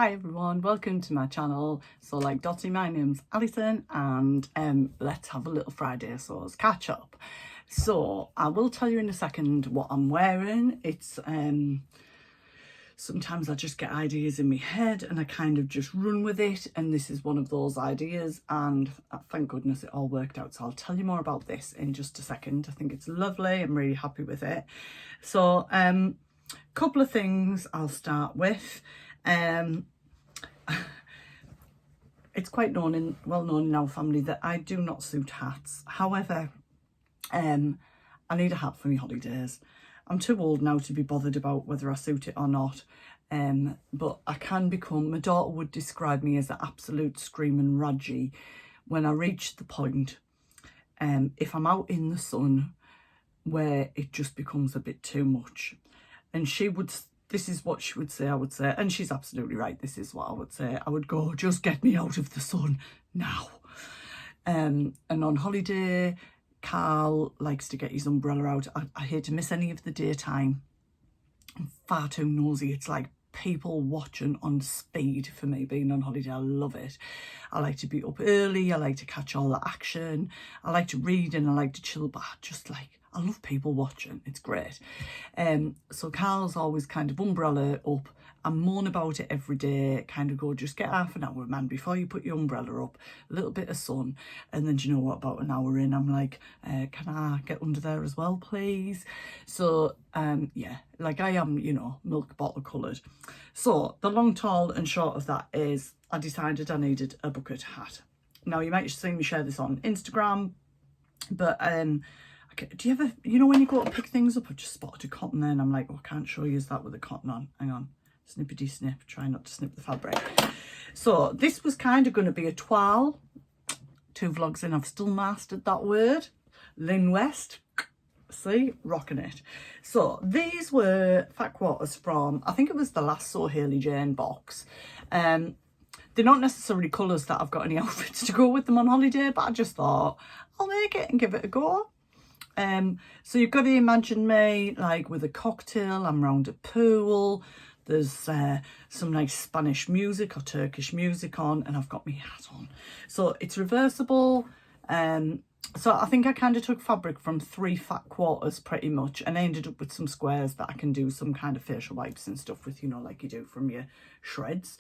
Hi everyone, welcome to my channel. So like Dotty, my name's Alison and let's have a little Friday sauce catch up. So I will tell you in a second what I'm wearing. It's sometimes I just get ideas in my head and I kind of just run with it, and this is one of those ideas, and thank goodness it all worked out. So I'll tell you more about this in just a second. I think it's lovely. I'm really happy with it. So couple of things I'll start with. It's quite well known in our family that I do not suit hats. However, I need a hat for my holidays. I'm too old now to be bothered about whether I suit it or not. But I can become, my daughter would describe me as an absolute screaming radgie when I reach the point, if I'm out in the sun, where it just becomes a bit too much. And this is what she would say, I would say, and she's absolutely right, this is what I would say. I would go, just get me out of the sun now. And on holiday, Carl likes to get his umbrella out. I hate to miss any of the daytime. I'm far too nosy. It's like people watching on speed for me being on holiday. I love it. I like to be up early. I like to catch all the action. I like to read and I like to chill, but I love people watching. It's great. So Carl's always kind of umbrella up. I moan about it every day, kind of go, just get half an hour, man, before you put your umbrella up, a little bit of sun. And then, do you know what, about an hour in, I'm like, can I get under there as well, please? So, yeah, like I am, you know, milk bottle coloured. So the long, tall and short of that is I decided I needed a bucket hat. Now, you might have seen me share this on Instagram, but okay, do you ever, you know, when you go to pick things up, I just spotted a cotton there and I'm like, oh, I can't show you that with a cotton on. Hang on. Snippety snip, try not to snip the fabric. So this was kind of going to be a toile. 2 vlogs in, I've still mastered that word. Lynn West, see, rocking it. So these were fat quarters from, I think it was the last So Hailey Jane box. They're not necessarily colours that I've got any outfits to go with them on holiday, but I just thought I'll make it and give it a go. So you've got to imagine me like with a cocktail, I'm round a pool. There's some nice Spanish music or Turkish music on, and I've got my hat on. So it's reversible. So I think I kind of took fabric from 3 fat quarters pretty much, and I ended up with some squares that I can do some kind of facial wipes and stuff with, you know, like you do from your shreds.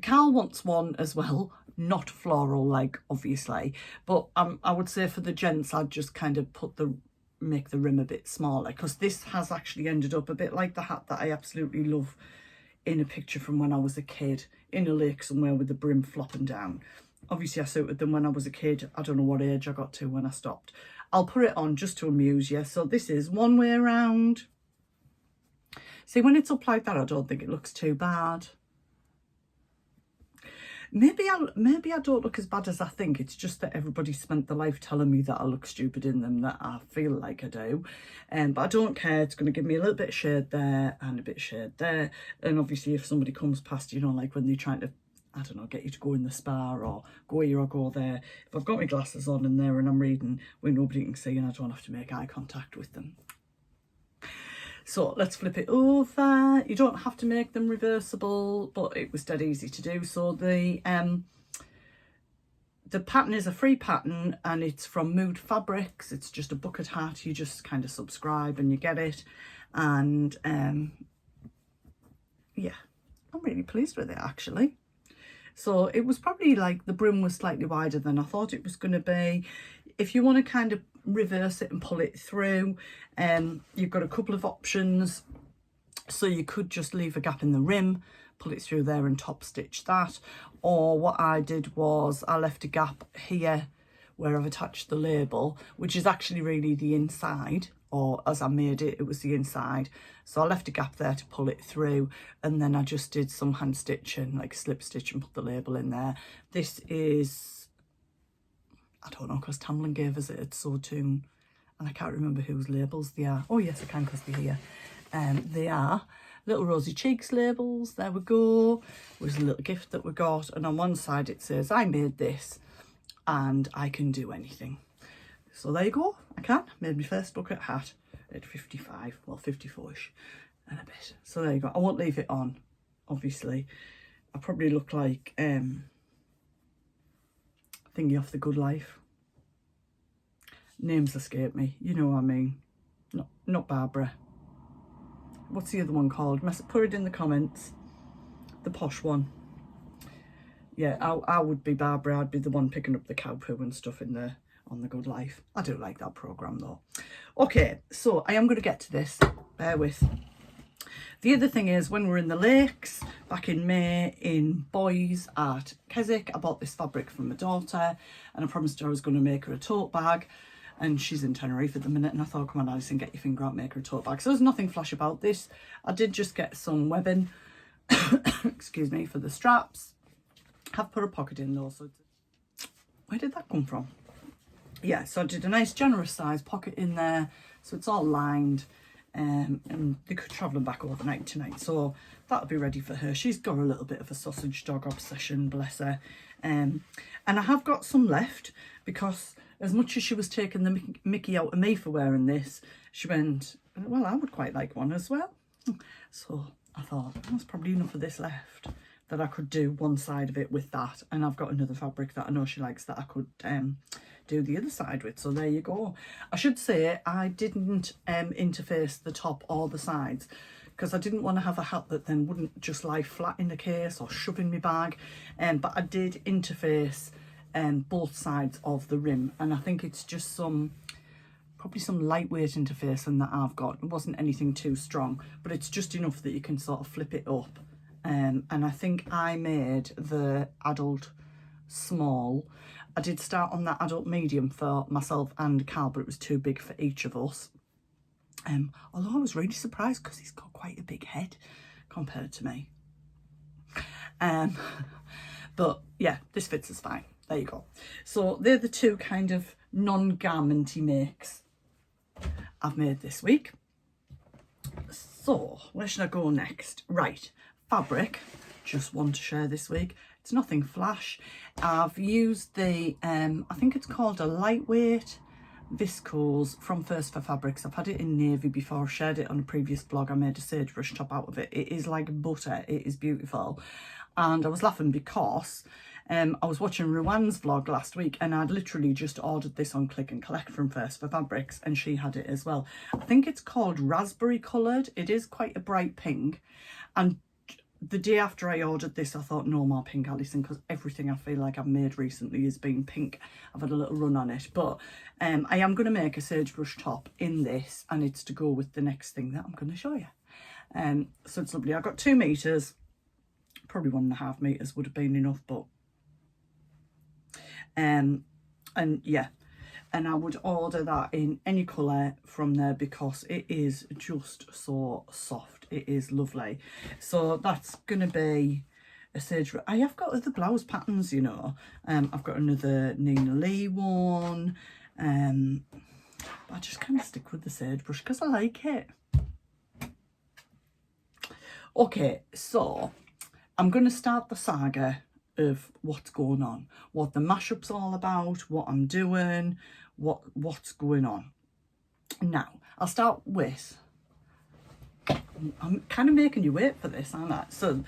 Carl wants one as well, not floral, like obviously, but I would say for the gents, I'd just kind of make the rim a bit smaller, because this has actually ended up a bit like the hat that I absolutely love in a picture from when I was a kid in a lake somewhere with the brim flopping down. Obviously I suited them when I was a kid. I don't know what age I got to when I stopped. I'll put it on just to amuse you. So this is one way around. See, when it's up like that, I don't think it looks too bad. Maybe I don't look as bad as I think. It's just that everybody spent their life telling me that I look stupid in them, that I feel like I do. But I don't care. It's going to give me a little bit of shade there and a bit of shade there. And obviously if somebody comes past, you know, like when they're trying to, I don't know, get you to go in the spa or go here or go there. If I've got my glasses on in there and I'm reading where nobody can see and I don't have to make eye contact with them. So let's flip it over. You don't have to make them reversible, but it was dead easy to do. So the pattern is a free pattern and it's from Mood Fabrics. It's just a bucket hat. You just kind of subscribe and you get it. And yeah, I'm really pleased with it actually. So it was probably like the brim was slightly wider than I thought it was going to be. If you want to kind of reverse it and pull it through, you've got a couple of options. So you could just leave a gap in the rim, pull it through there and top stitch that. Or what I did was I left a gap here where I've attached the label, which is actually really the inside, or as I made it, it was the inside. So I left a gap there to pull it through, and then I just did some hand stitching, like slip stitch, and put the label in there. This is, I don't know, because Tamlin gave us it at Sewtoon, and I can't remember whose labels they are. Oh yes, I can, because they're here. They are Little Rosy Cheeks labels. There we go. It was a little gift that we got, and on one side it says, I made this and I can do anything. So there you go, I can. Made my first bucket hat at 55, well 54ish and a bit. So there you go. I won't leave it on obviously. I probably look like thingy off The Good Life. Names escape me, you know what I mean. Not Barbara. What's the other one called? Put it in the comments. The posh one. Yeah, I would be Barbara. I'd be the one picking up the cow poo and stuff in there on The Good Life. I do like that programme though. Okay, so I am going to get to this. Bear with. The other thing is, when we're in the lakes, back in May, in Boys at Keswick, I bought this fabric from my daughter, and I promised her I was going to make her a tote bag, and she's in Tenerife at the minute, and I thought, come on Alison, get your finger out, make her a tote bag. So there's nothing flash about this. I did just get some webbing, excuse me, for the straps. Have put a pocket in though, so where did that come from? Yeah, so I did a nice generous size pocket in there, so it's all lined. And they could travel back overnight tonight, so that'll be ready for her. She's got a little bit of a sausage dog obsession, bless her. And I have got some left, because as much as she was taking the mickey out of me for wearing this, she went, well, I would quite like one as well. So I thought, there's probably enough of this left that I could do one side of it with that, and I've got another fabric that I know she likes that I could do the other side with. So there you go. I should say I didn't interface the top or the sides, because I didn't want to have a hat that then wouldn't just lie flat in the case or shove in my bag. But I did interface both sides of the rim, and I think it's just probably some lightweight interfacing that I've got. It wasn't anything too strong, but it's just enough that you can sort of flip it up. And I think I made the adult small. I did start on that adult medium for myself and Carl, but it was too big for each of us. Although I was really surprised, because he's got quite a big head compared to me. But yeah, this fits us fine. There you go. So they're the two kind of non-garmenty makes I've made this week. So where should I go next? Right, fabric, just one to share this week. It's nothing flash. I've used the, I think it's called a lightweight viscose from First for Fabrics. I've had it in navy before. I've shared it on a previous blog. I made a sagebrush top out of it. It is like butter. It is beautiful. And I was laughing because I was watching Ruan's vlog last week, and I'd literally just ordered this on Click and Collect from First for Fabrics, and she had it as well. I think it's called raspberry coloured. It is quite a bright pink, and the day after I ordered this, I thought, no more pink, Alison, because everything I feel like I've made recently has been pink. I've had a little run on it, but I am going to make a sagebrush top in this, and it's to go with the next thing that I'm going to show you. So it's lovely. I've got 2 meters, probably 1.5 meters would have been enough, but and yeah, and I would order that in any colour from there, because it is just so soft. It is lovely. So that's gonna be a sage. I have got other blouse patterns, you know. I've got another Nina Lee one. But I just kind of stick with the sagebrush because I like it. Okay, so I'm going to start the saga of what's going on, what the mashup's all about, what I'm doing, what's going on. Now, I'll start with, I'm kind of making you wait for this, aren't I? So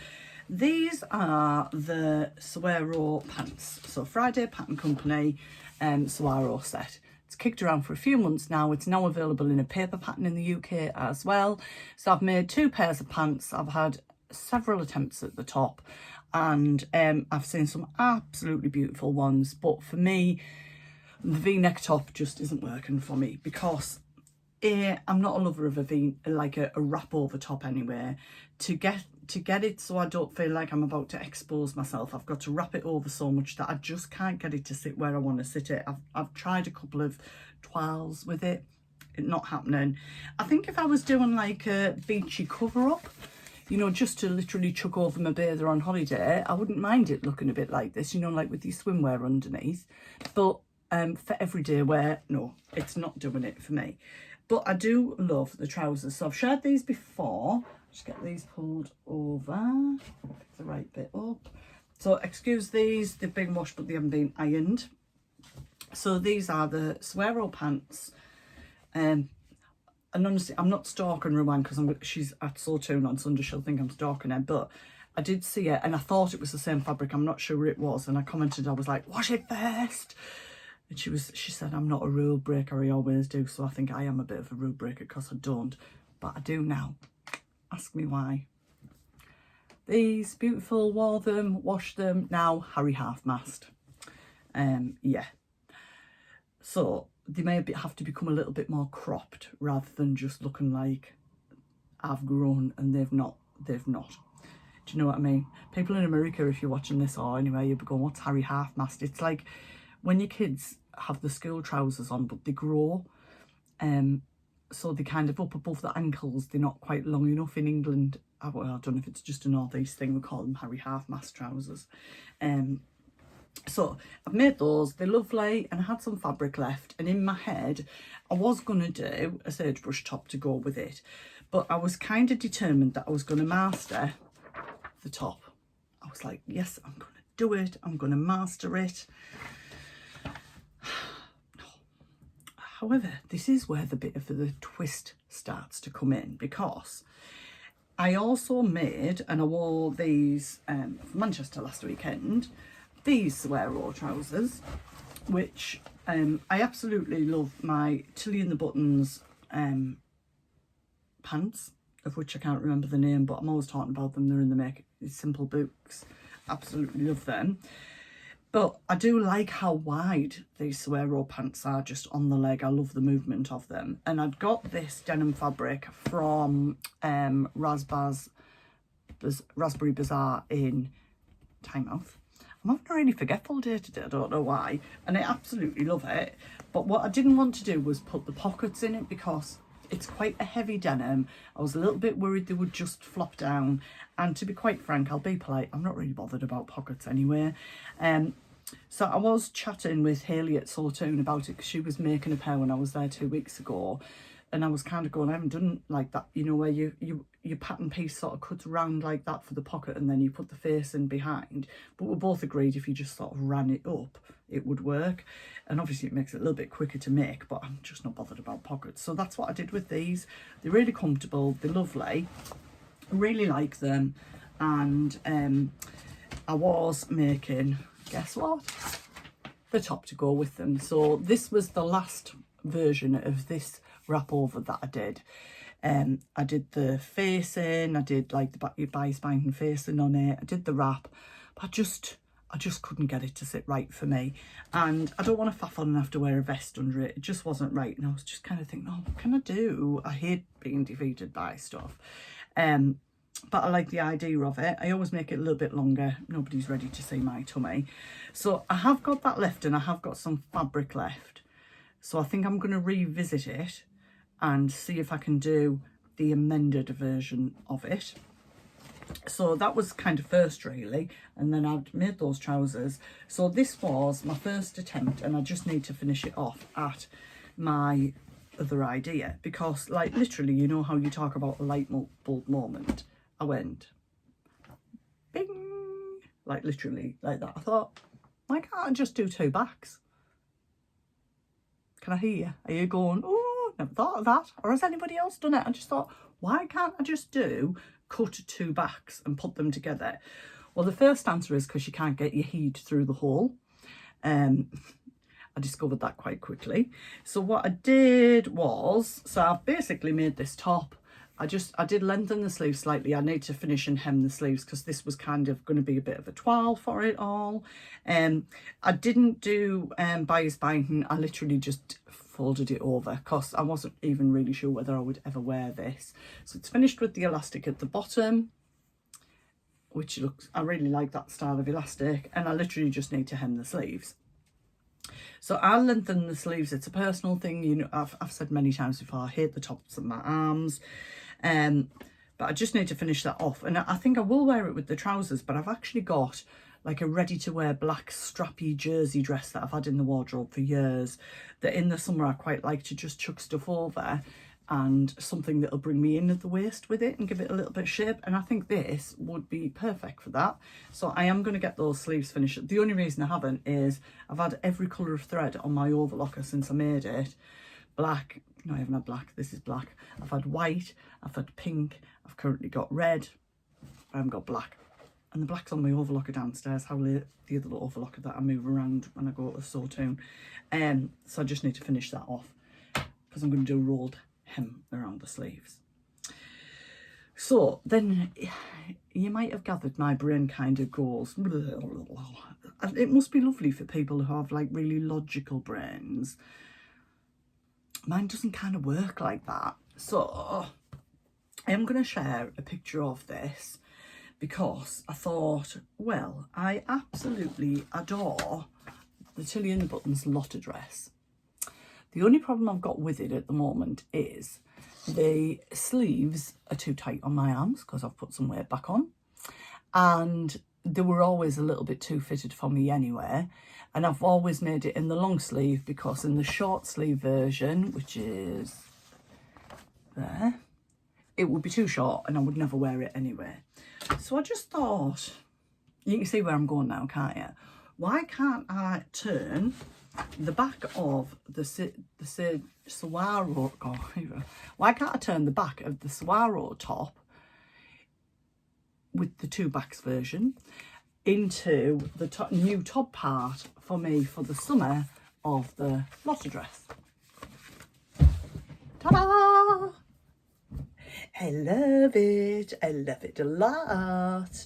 these are the Saguaro pants. So Friday Pattern Company Saguaro set. It's kicked around for a few months now. It's now available in a paper pattern in the UK as well. So I've made 2 pairs of pants. I've had several attempts at the top, and I've seen some absolutely beautiful ones. But for me, the V-neck top just isn't working for me, because I'm not a lover of a wrap over top anyway. To get it so I don't feel like I'm about to expose myself, I've got to wrap it over so much that I just can't get it to sit where I want to sit it. I've tried a couple of twirls with it, not happening. I think if I was doing like a beachy cover up, you know, just to literally chuck over my bather on holiday, I wouldn't mind it looking a bit like this, you know, like with your swimwear underneath. But for everyday wear, no, it's not doing it for me. But I do love the trousers. So I've shared these before. Just get these pulled over. Pick the right bit up. So excuse these, they've been washed but they haven't been ironed. So these are the Saguaro pants. And honestly, I'm not stalking Rowan because she's at Sawtune on Sunday. She'll think I'm stalking her. But I did see it and I thought it was the same fabric. I'm not sure it was. And I commented, I was like, wash it first. And she said, I'm not a rule breaker, I always do. So I think I am a bit of a rule breaker because I don't, but I do now. Ask me why. These beautiful, wore them, washed them, now Harry half mast. Yeah. So they may have to become a little bit more cropped rather than just looking like I've grown and they've not. Do you know what I mean? People in America, if you're watching this or anywhere, you'll be going, what's Harry half mast? It's like when your kids have the school trousers on, but they grow, so they're kind of up above the ankles. They're not quite long enough in England. Well, I don't know if it's just a northeast thing. We call them Harry half mast trousers. So I've made those. They're lovely, and I had some fabric left. And in my head, I was going to do a sagebrush top to go with it, but I was kind of determined that I was going to master the top. I was like, yes, I'm going to do it. I'm going to master it. However, this is where the bit of the twist starts to come in, because I also made, and I wore these from Manchester last weekend, these Saguaro trousers, which I absolutely love. My Tilly and the Buttons pants, of which I can't remember the name, but I'm always talking about them. They're in the Make It Simple books. Absolutely love them. But I do like how wide these Saguaro pants are just on the leg. I love the movement of them. And I'd got this denim fabric from Raspberry Bazaar in Tynemouth. I'm having a really forgetful day today, I don't know why. And I absolutely love it. But what I didn't want to do was put the pockets in it because it's quite a heavy denim. I was a little bit worried they would just flop down. And to be quite frank, I'll be polite, I'm not really bothered about pockets anyway. So I was chatting with Hayley at Solatoon about it because she was making a pair when I was there 2 weeks ago. And I was kind of going, I haven't done like that, you know, where your pattern piece sort of cuts round like that for the pocket and then you put the face in behind. But we both agreed if you just sort of ran it up, it would work. And obviously it makes it a little bit quicker to make, but I'm just not bothered about pockets. So that's what I did with these. They're really comfortable, they're lovely. I really like them. And I was making, guess what? The top to go with them. So this was the last version of this wrap over that I did. I did the facing, I did like the bias binding facing on it, I did the wrap, but I just couldn't get it to sit right for me. And I don't want to faff on and have to wear a vest under it. It just wasn't right. And I was just kind of thinking, oh, what can I do? I hate being defeated by stuff. But I like the idea of it. I always make it a little bit longer. Nobody's ready to see my tummy. So I have got that left and I have got some fabric left. So I think I'm going to revisit it and see if I can do the amended version of it. So that was kind of first really, and then I'd made those trousers. So this was my first attempt and I just need to finish it off at my other idea, because like literally, you know how you talk about a light bulb moment. I went bing, like literally like that. I thought, why can't I just do two backs? Can I hear you? Are you going, oh, never thought of that? Or has anybody else done it? I just thought, why can't I just cut two backs and put them together? Well, the first answer is because you can't get your heat through the hole. I discovered that quite quickly. So what I did was, so I've basically made this top. I did lengthen the sleeves slightly. I need to finish and hem the sleeves because this was kind of going to be a bit of a toile for it all. I didn't do bias binding. I literally just folded it over because I wasn't even really sure whether I would ever wear this. So it's finished with the elastic at the bottom, which looks, I really like that style of elastic, and I literally just need to hem the sleeves. So I'll lengthen the sleeves. It's a personal thing, you know. I've said many times before, I hate the tops of my arms, but I just need to finish that off. And I think I will wear it with the trousers, but I've actually got like a ready to wear black strappy jersey dress that I've had in the wardrobe for years, that in the summer I quite like to just chuck stuff over, and something that'll bring me in at the waist with it and give it a little bit of shape. And I think this would be perfect for that. So I am going to get those sleeves finished. The only reason I haven't is I've had every colour of thread on my overlocker since I made it. Black, no, I haven't had black, this is black. I've had white, I've had pink, I've currently got red, I haven't got black. And the black's on my overlocker downstairs, how the other little overlocker that I move around when I go to Sawtoon. So I just need to finish that off because I'm going to do a rolled hem around the sleeves. So then you might have gathered my brain kind of goes, it must be lovely for people who have like really logical brains. Mine doesn't kind of work like that. So I am going to share a picture of this because I thought, well, I absolutely adore the Tilly and the Buttons Lotta dress. The only problem I've got with it at the moment is the sleeves are too tight on my arms because I've put some weight back on, and they were always a little bit too fitted for me anyway, and I've always made it in the long sleeve because in the short sleeve version, which is there, it would be too short and I would never wear it anyway. So I just thought, you can see where I'm going now, can't you? Why can't I turn the back of the Saguaro, why can't I turn the back of the Saguaro top with the two backs version into the new top part for me for the summer of the Lotta dress? Ta-da! I love it a lot.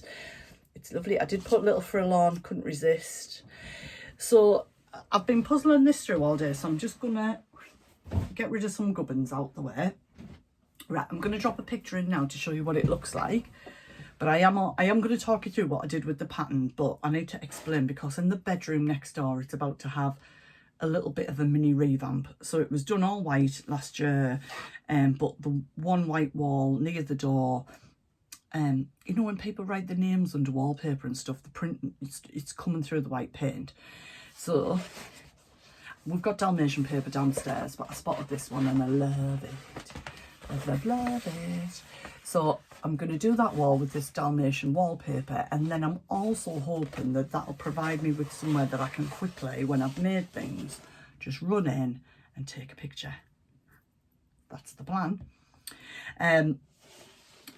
It's lovely. I did put a little frill on, couldn't resist. So I've been puzzling this through all day, so I'm just gonna get rid of some gubbins out the way. Right, I'm gonna drop a picture in now to show you what it looks like, but I am going to talk you through what I did with the pattern, but I need to explain because in the bedroom next door it's about to have a little bit of a mini revamp. So it was done all white last year, but the one white wall near the door, you know when people write their names under wallpaper and stuff, the print, it's coming through the white paint. So we've got Dalmatian paper downstairs, but I spotted this one and I love it. Love it. So I'm going to do that wall with this Dalmatian wallpaper, and then I'm also hoping that that'll provide me with somewhere that I can quickly, when I've made things, just run in and take a picture. That's the plan.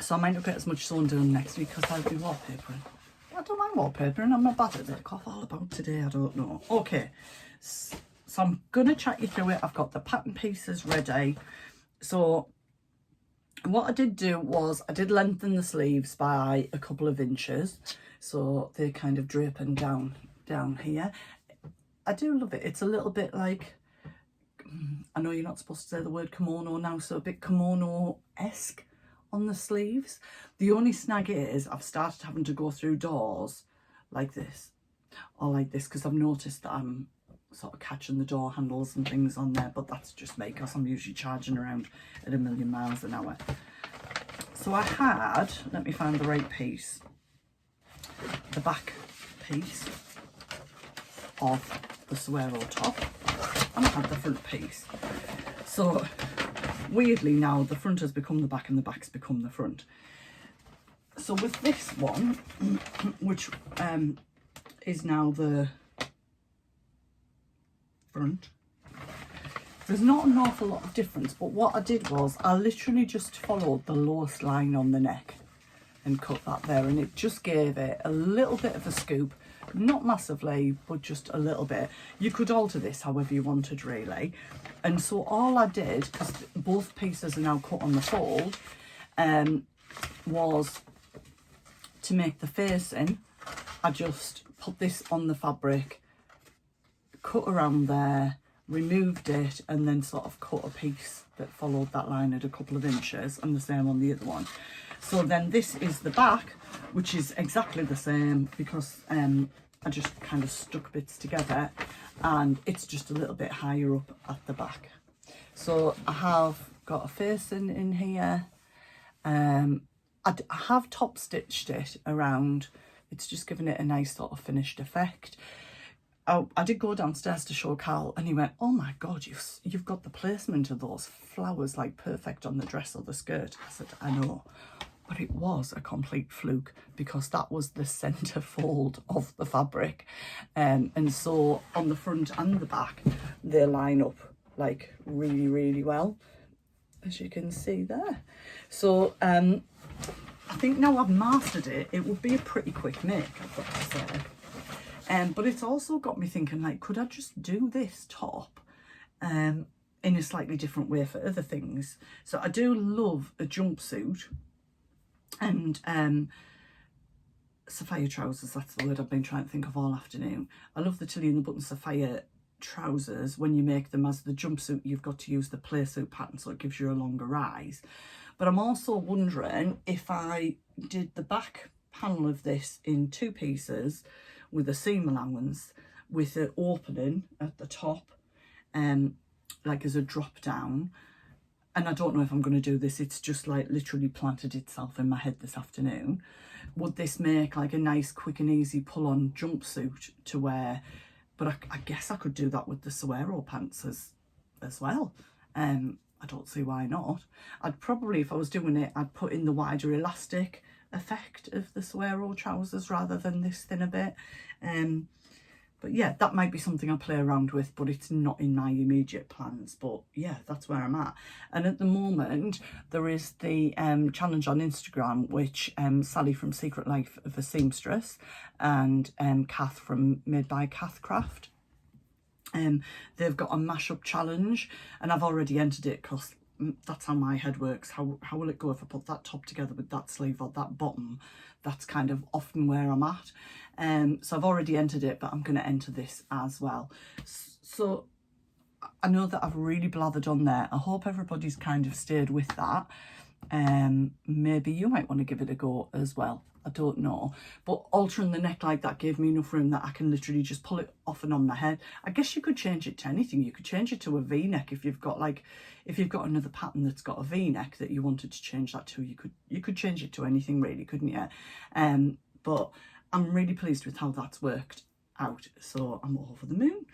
So I might not get as much sewing done next week because I'll be wallpapering. I don't mind wallpapering, I'm not bad at it. Cough all about today, I don't know. Okay, so I'm going to chat you through it. I've got the pattern pieces ready. So what I did do was I did lengthen the sleeves by a couple of inches, so they're kind of draping down here. I do love it. It's a little bit like, I know you're not supposed to say the word kimono now, so a bit kimono-esque on the sleeves. The only snag is I've started having to go through doors like this or like this because I've noticed that I'm sort of catching the door handles and things on there, but that's just me because I'm usually charging around at 1,000,000 miles an hour. So I had, let me find the right piece, the back piece of the Saguaro top, and I had the front piece. So weirdly now the front has become the back and the back's become the front. So with this one, which is now the front, there's not an awful lot of difference, but what I did was I literally just followed the lowest line on the neck and cut that there, and it just gave it a little bit of a scoop, not massively, but just a little bit. You could alter this however you wanted really. And so all I did, because both pieces are now cut on the fold, was to make the facing, I just put this on the fabric, cut around there, removed it, and then sort of cut a piece that followed that line at a couple of inches, and the same on the other one. So then this is the back, which is exactly the same because I just kind of stuck bits together, and it's just a little bit higher up at the back. So I have got a facing in here. I have top stitched it around. It's just giving it a nice sort of finished effect. I did go downstairs to show Carl, and he went, "Oh my God, you've got the placement of those flowers like perfect on the dress or the skirt." I said, "I know," but it was a complete fluke because that was the centre fold of the fabric, and so on the front and the back they line up like really, really well, as you can see there. So I I think now I've mastered it, it would be a pretty quick make, I've got to say. But it's also got me thinking, like, could I just do this top in a slightly different way for other things? So I do love a jumpsuit and Safiya trousers, that's the word I've been trying to think of all afternoon. I love the Tilly and the Button Safiya trousers. When you make them as the jumpsuit, you've got to use the play suit pattern, so it gives you a longer rise. But I'm also wondering if I did the back panel of this in 2 pieces with a seam allowance with an opening at the top, like as a drop down. And I don't know if I'm going to do this, it's just like literally planted itself in my head this afternoon. Would this make like a nice quick and easy pull on jumpsuit to wear? But I guess I could do that with the Saguaro pants as well. I don't see why not. I'd probably, if I was doing it, I'd put in the wider elastic effect of the Saguaro trousers rather than this thinner bit. But yeah, that might be something I play around with, but it's not in my immediate plans. But yeah, that's where I'm at. And at the moment, there is the challenge on Instagram, which Sally from Secret Life of a Seamstress and Kath from Made by Kath Craft, they've got a mashup challenge, and I've already entered it because that's how my head works. How will it go if I put that top together with that sleeve or that bottom? That's kind of often where I'm at. So I've already entered it, but I'm going to enter this as well. So I know that I've really blathered on there. I hope everybody's kind of stayed with that. Maybe you might want to give it a go as well. I don't know, but altering the neck like that gave me enough room that I can literally just pull it off and on my head. I guess you could change it to anything. You could change it to a V-neck if you've got another pattern that's got a V-neck that you wanted to change that to. You could change it to anything really, couldn't you? But I'm really pleased with how that's worked out, so I'm over the moon.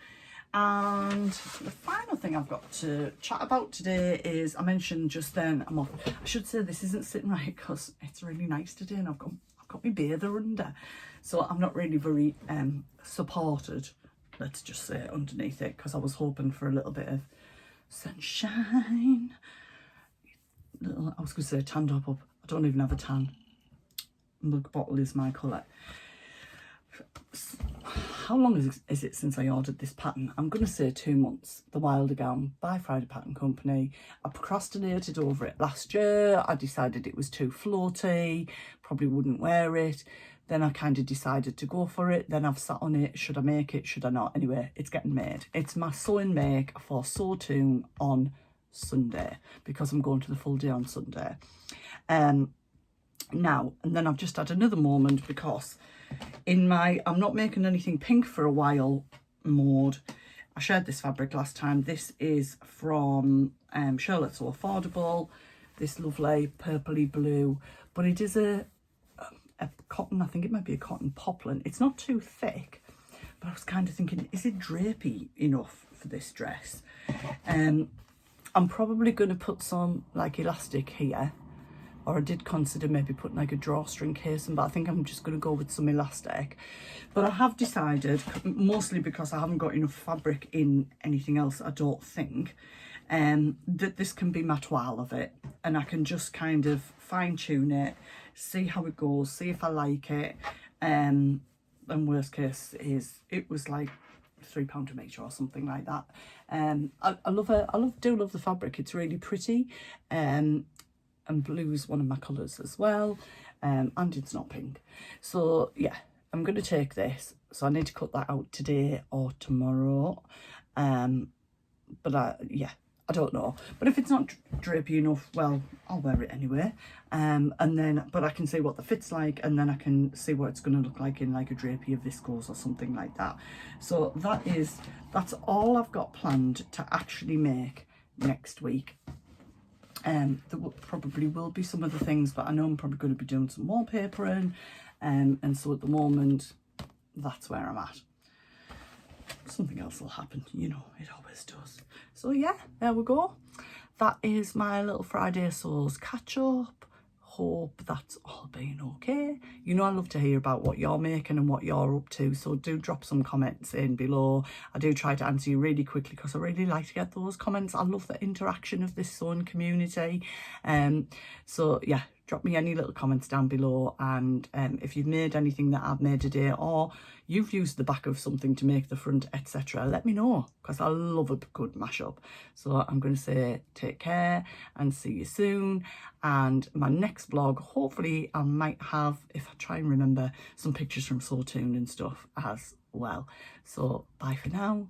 And the final thing I've got to chat about today is, I mentioned just then, I'm off. I should say this isn't sitting right because it's really nice today and I've got my bather under, so I'm not really very supported, let's just say, underneath it, because I was hoping for a little bit of sunshine. I was going to say tan top up. I don't even have a tan. Milk bottle is my colour. How long is it since I ordered this pattern? I'm going to say 2 months. The Wilder Gown by Friday Pattern Company. I procrastinated over it last year. I decided it was too floaty, probably wouldn't wear it. Then I kind of decided to go for it. Then I've sat on it. Should I make it? Should I not? Anyway, it's getting made. It's my sewing make for Sew Tune on Sunday, because I'm going to the full day on Sunday. Now, and then I've just had another moment because in my I'm not making anything pink for a while mode, I shared this fabric last time. This is from Charlotte So Affordable, this lovely purpley blue, but it is a cotton, I think it might be a cotton poplin. It's not too thick, but I was kind of thinking, is it drapey enough for this dress? I'm probably going to put some like elastic here, or I did consider maybe putting like a drawstring casing, but I think I'm just going to go with some elastic. But I have decided, mostly because I haven't got enough fabric in anything else, I don't think, that this can be my toile of it, and I can just kind of fine tune it, see how it goes, see if I like it. And worst case is it was like £3 a metre or something like that. I love it. Do love the fabric. It's really pretty. And blue is one of my colours as well, and it's not pink. So yeah, I'm going to take this, so I need to cut that out today or tomorrow. But yeah, I don't know, but if it's not drapey enough, well, I'll wear it anyway. And then, but I can see what the fit's like, and then I can see what it's going to look like in like a drapey of viscose or something like that. So that's all I've got planned to actually make next week. There probably will be some other things, but I know I'm probably going to be doing some wallpapering, and so at the moment, that's where I'm at. Something else will happen, you know, it always does. So yeah, there we go. That is my little Friday Sews catch up. Hope that's all been okay. You know, I love to hear about what you're making and what you're up to, so do drop some comments in below. I do try to answer you really quickly because I really like to get those comments. I love the interaction of this sewing community. So yeah, drop me any little comments down below, and if you've made anything that I've made today, or you've used the back of something to make the front, etc., let me know, because I love a good mashup. So I'm going to say take care and see you soon. And my next vlog, hopefully I might have, if I try and remember, some pictures from Sawtoon and stuff as well. So bye for now.